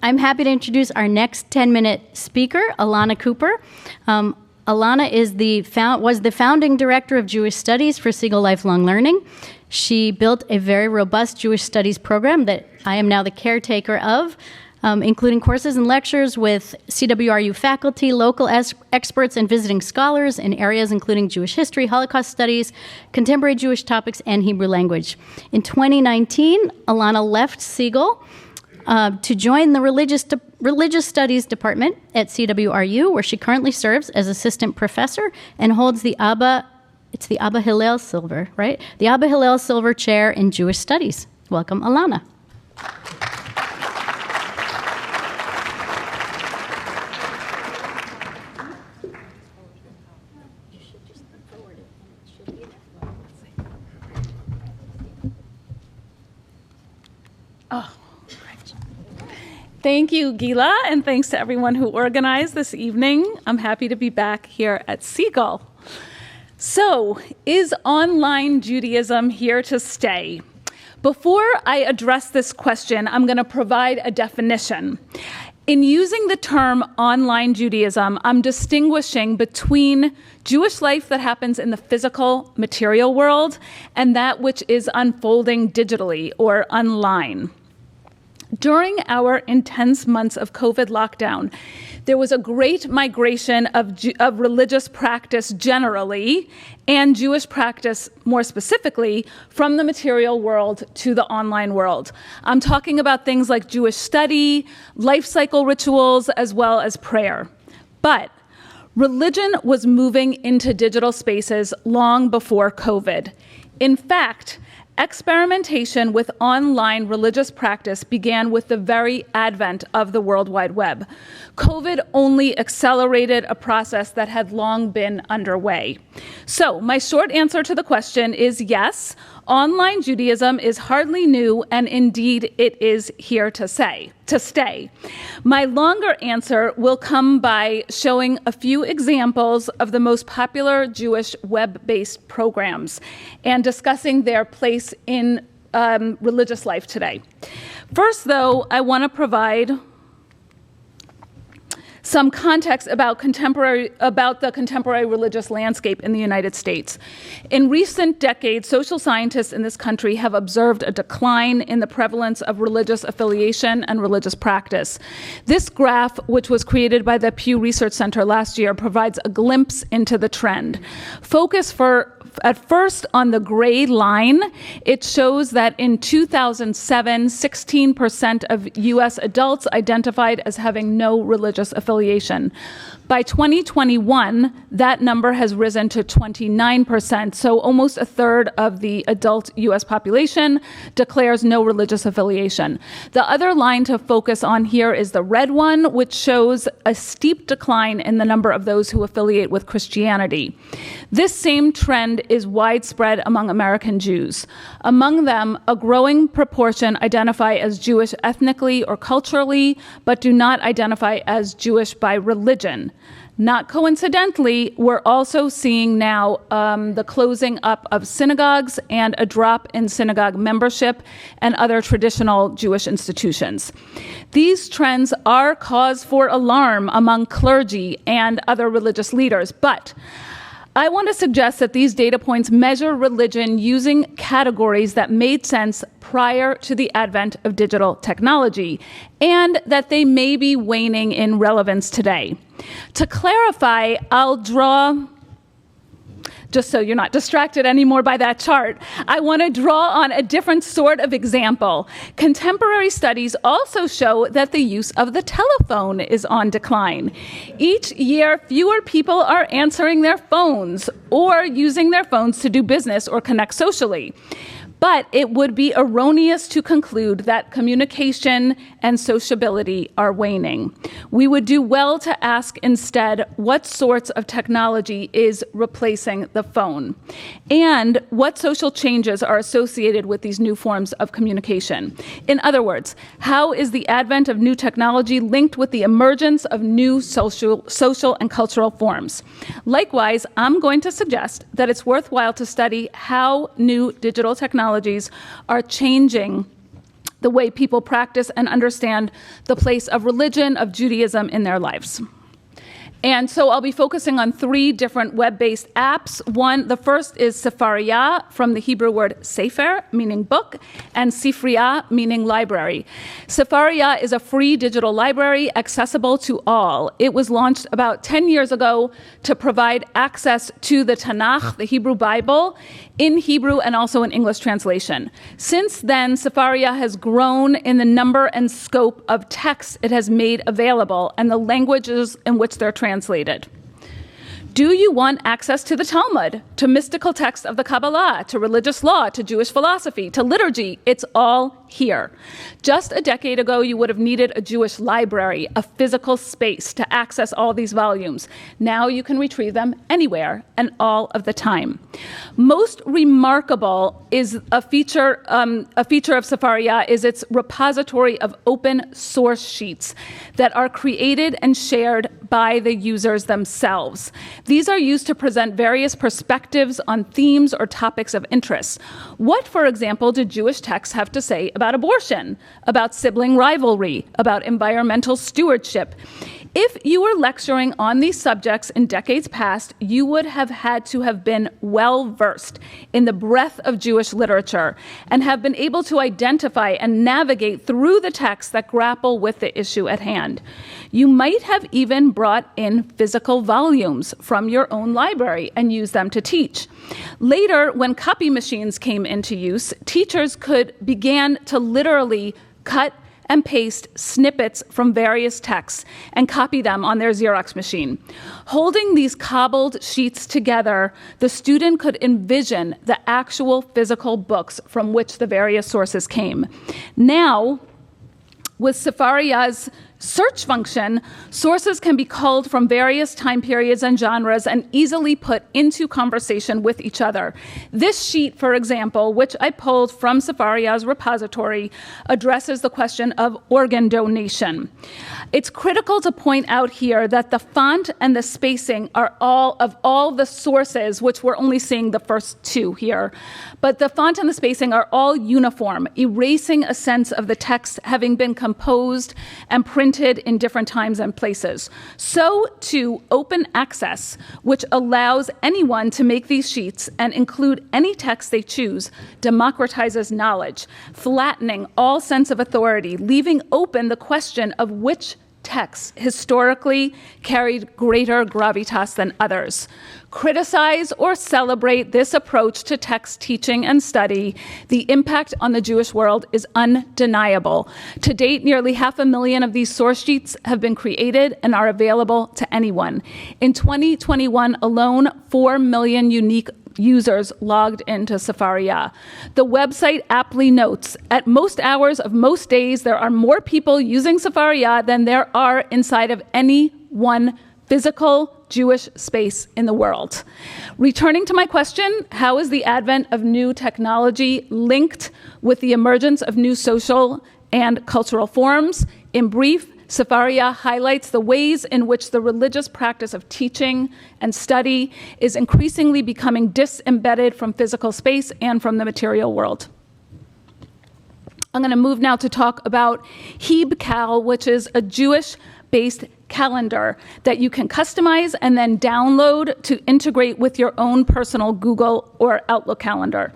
I'm happy to introduce our next 10-minute speaker, Alanna Cooper. Alanna was the founding director of Jewish Studies for Siegal Lifelong Learning. She built a very robust Jewish Studies program that I am now the caretaker of, including courses and lectures with CWRU faculty, local experts, and visiting scholars in areas including Jewish history, Holocaust studies, contemporary Jewish topics, and Hebrew language. In 2019, Alanna left Siegal to join the Religious Studies Department at CWRU, where she currently serves as assistant professor and holds the Abba Hillel Silver, right? The Abba Hillel Silver Chair in Jewish Studies. Welcome, Alanna. Oh, great. Thank you, Gila, and thanks to everyone who organized this evening. I'm happy to be back here at Siegal. So, is online Judaism here to stay? Before I address this question, I'm going to provide a definition. In using the term online Judaism, I'm distinguishing between Jewish life that happens in the physical, material world and that which is unfolding digitally or online. During our intense months of COVID lockdown, there was a great migration of religious practice generally and Jewish practice more specifically from the material world to the online world. I'm talking about things like Jewish study, life cycle rituals, as well as prayer. But religion was moving into digital spaces long before COVID. In fact, experimentation with online religious practice began with the very advent of the World Wide Web. COVID only accelerated a process that had long been underway. So my short answer to the question is yes, online Judaism is hardly new, and indeed it is here to stay. My longer answer will come by showing a few examples of the most popular Jewish web-based programs and discussing their place in religious life today. First, though, I want to provide some context about the contemporary religious landscape in the United States. In recent decades, social scientists in this country have observed a decline in the prevalence of religious affiliation and religious practice. This graph, which was created by the Pew Research Center last year, provides a glimpse into the trend. Focus at first on the gray line. It shows that in 2007, 16% of U.S. adults identified as having no religious affiliation. By 2021, that number has risen to 29%, so almost a third of the adult U.S. population declares no religious affiliation. The other line to focus on here is the red one, which shows a steep decline in the number of those who affiliate with Christianity. This same trend is widespread among American Jews. Among them, a growing proportion identify as Jewish ethnically or culturally, but do not identify as Jewish by religion. Not coincidentally, we're also seeing now the closing up of synagogues and a drop in synagogue membership and other traditional Jewish institutions. These trends are cause for alarm among clergy and other religious leaders, but I want to suggest that these data points measure religion using categories that made sense prior to the advent of digital technology, and that they may be waning in relevance today. To clarify, I'll draw, just so you're not distracted anymore by that chart, I want to draw on a different sort of example. Contemporary studies also show that the use of the telephone is on decline. Each year, fewer people are answering their phones or using their phones to do business or connect socially. But it would be erroneous to conclude that communication and sociability are waning. We would do well to ask instead what sorts of technology is replacing the phone, and what social changes are associated with these new forms of communication. In other words, how is the advent of new technology linked with the emergence of new social and cultural forms? Likewise, I'm going to suggest that it's worthwhile to study how new digital technologies are changing the way people practice and understand the place of religion, of Judaism in their lives. And so I'll be focusing on 3 different web-based apps. The first is Sefaria, from the Hebrew word sefer, meaning book, and Sifriya, meaning library. Sefaria is a free digital library accessible to all. It was launched about 10 years ago to provide access to the Tanakh, the Hebrew Bible, in Hebrew and also in English translation. Since then, Sefaria has grown in the number and scope of texts it has made available and the languages in which they're translated. Do you want access to the Talmud, to mystical texts of the Kabbalah, to religious law, to Jewish philosophy, to liturgy? It's all here. Just a decade ago, you would have needed a Jewish library, a physical space to access all these volumes. Now you can retrieve them anywhere and all of the time. Most remarkable is a feature of Sefaria is its repository of open source sheets that are created and shared by the users themselves. These are used to present various perspectives on themes or topics of interest. What, for example, do Jewish texts have to say about abortion, about sibling rivalry, about environmental stewardship? If you were lecturing on these subjects in decades past, you would have had to have been well-versed in the breadth of Jewish literature and have been able to identify and navigate through the texts that grapple with the issue at hand. You might have even brought in physical volumes from your own library and used them to teach. Later, when copy machines came into use, teachers began to literally cut and paste snippets from various texts and copy them on their Xerox machine. Holding these cobbled sheets together, the student could envision the actual physical books from which the various sources came. Now, with Sefaria's search function, sources can be culled from various time periods and genres and easily put into conversation with each other. This sheet, for example, which I pulled from Sefaria's repository, addresses the question of organ donation. It's critical to point out here that the font and the spacing are all the sources, which we're only seeing the first 2 here, but the font and the spacing are all uniform, erasing a sense of the text having been composed and printed in different times and places. So too, open access, which allows anyone to make these sheets and include any text they choose, democratizes knowledge, flattening all sense of authority, leaving open the question of which texts historically carried greater gravitas than others. Criticize or celebrate this approach to text teaching and study, the impact on the Jewish world is undeniable. To date, nearly 500,000 of these source sheets have been created and are available to anyone. In 2021 alone, 4 million unique users logged into Sefaria. The website aptly notes, at most hours of most days, there are more people using Sefaria than there are inside of any one physical Jewish space in the world. Returning to my question, how is the advent of new technology linked with the emergence of new social and cultural forms? In brief, Sefaria highlights the ways in which the religious practice of teaching and study is increasingly becoming disembedded from physical space and from the material world. I'm going to move now to talk about HebCal, which is a Jewish-based calendar that you can customize and then download to integrate with your own personal Google or Outlook calendar.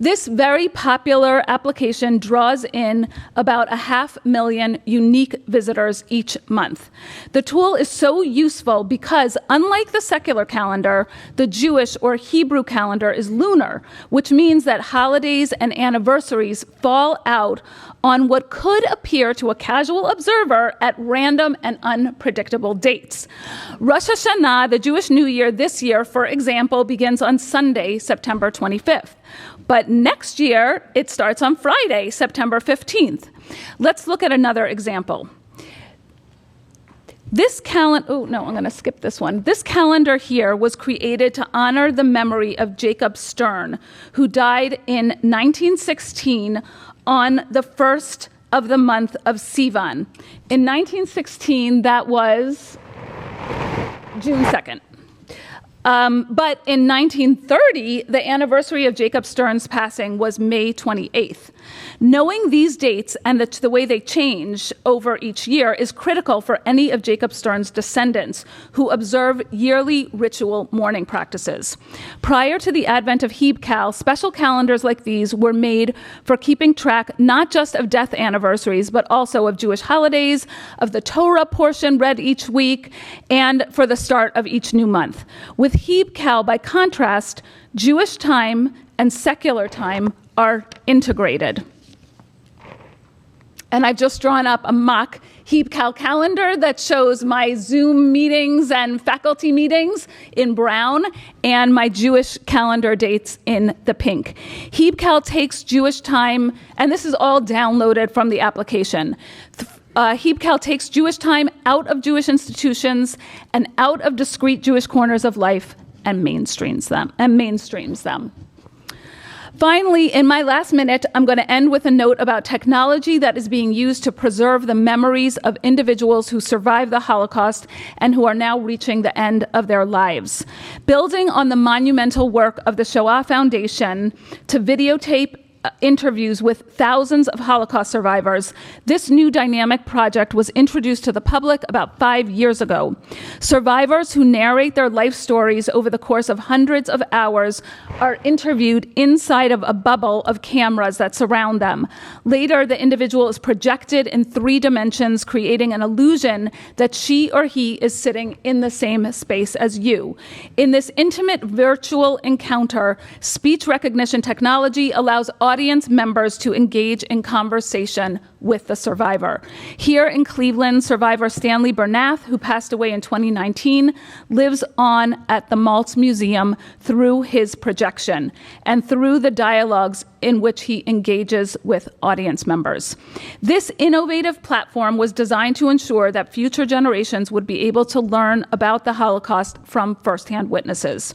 This very popular application draws in about 500,000 unique visitors each month. The tool is so useful because, unlike the secular calendar, the Jewish or Hebrew calendar is lunar, which means that holidays and anniversaries fall out on what could appear to a casual observer at random and unpredictable dates. Rosh Hashanah, the Jewish New Year this year, for example, begins on Sunday, September 25th. But next year, it starts on Friday, September 15th. Let's look at another example. This calendar, I'm going to skip this one. This calendar here was created to honor the memory of Jacob Stern, who died in 1916 on the first of the month of Sivan. In 1916, that was June 2nd. But in 1930, the anniversary of Jacob Stern's passing was May 28th. Knowing these dates and the way they change over each year is critical for any of Jacob Stern's descendants who observe yearly ritual mourning practices. Prior to the advent of Hebcal, special calendars like these were made for keeping track not just of death anniversaries, but also of Jewish holidays, of the Torah portion read each week, and for the start of each new month. With Hebcal, by contrast, Jewish time and secular time are integrated. And I've just drawn up a mock Hebcal calendar that shows my Zoom meetings and faculty meetings in brown and my Jewish calendar dates in the pink. Hebcal takes Jewish time, and this is all downloaded from the application. Hebcal takes Jewish time out of Jewish institutions and out of discrete Jewish corners of life and mainstreams them. Finally, in my last minute, I'm going to end with a note about technology that is being used to preserve the memories of individuals who survived the Holocaust and who are now reaching the end of their lives. Building on the monumental work of the Shoah Foundation to videotape interviews with thousands of Holocaust survivors, this new dynamic project was introduced to the public about 5 years ago. Survivors who narrate their life stories over the course of hundreds of hours are interviewed inside of a bubble of cameras that surround them. Later, the individual is projected in 3 dimensions, creating an illusion that she or he is sitting in the same space as you. In this intimate virtual encounter, speech recognition technology allows audience members to engage in conversation with the survivor. Here in Cleveland, survivor Stanley Bernath, who passed away in 2019, lives on at the Maltz Museum through his projection and through the dialogues in which he engages with audience members. This innovative platform was designed to ensure that future generations would be able to learn about the Holocaust from firsthand witnesses.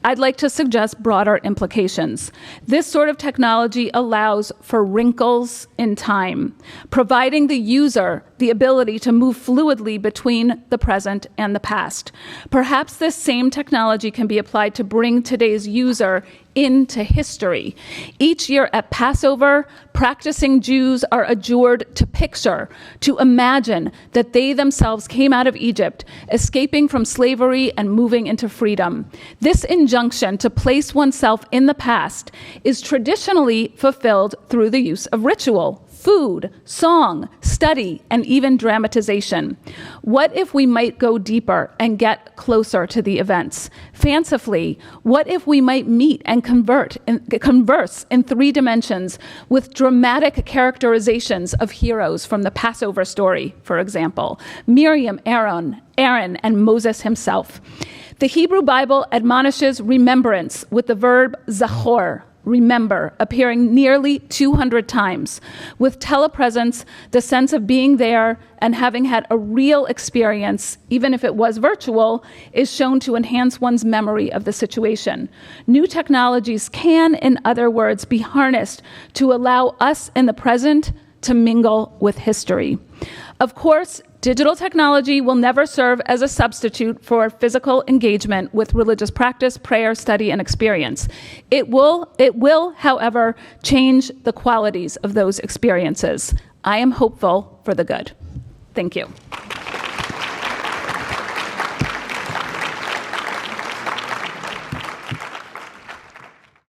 I'd like to suggest broader implications. This sort of technology allows for wrinkles in time, providing the user the ability to move fluidly between the present and the past. Perhaps this same technology can be applied to bring today's user into history. Each year at Passover, practicing Jews are adjured to picture, to imagine that they themselves came out of Egypt, escaping from slavery and moving into freedom. This injunction to place oneself in the past is traditionally fulfilled through the use of ritual, food, song, study, and even dramatization. What if we might go deeper and get closer to the events? Fancifully, what if we might meet and converse in 3 dimensions with dramatic characterizations of heroes from the Passover story, for example, Miriam, Aaron, and Moses himself? The Hebrew Bible admonishes remembrance with the verb zachor, remember, appearing nearly 200 times. With telepresence, the sense of being there and having had a real experience, even if it was virtual, is shown to enhance one's memory of the situation. New technologies can, in other words, be harnessed to allow us in the present to mingle with history. Of course, digital technology will never serve as a substitute for physical engagement with religious practice, prayer, study, and experience. It will, however, change the qualities of those experiences. I am hopeful for the good. Thank you.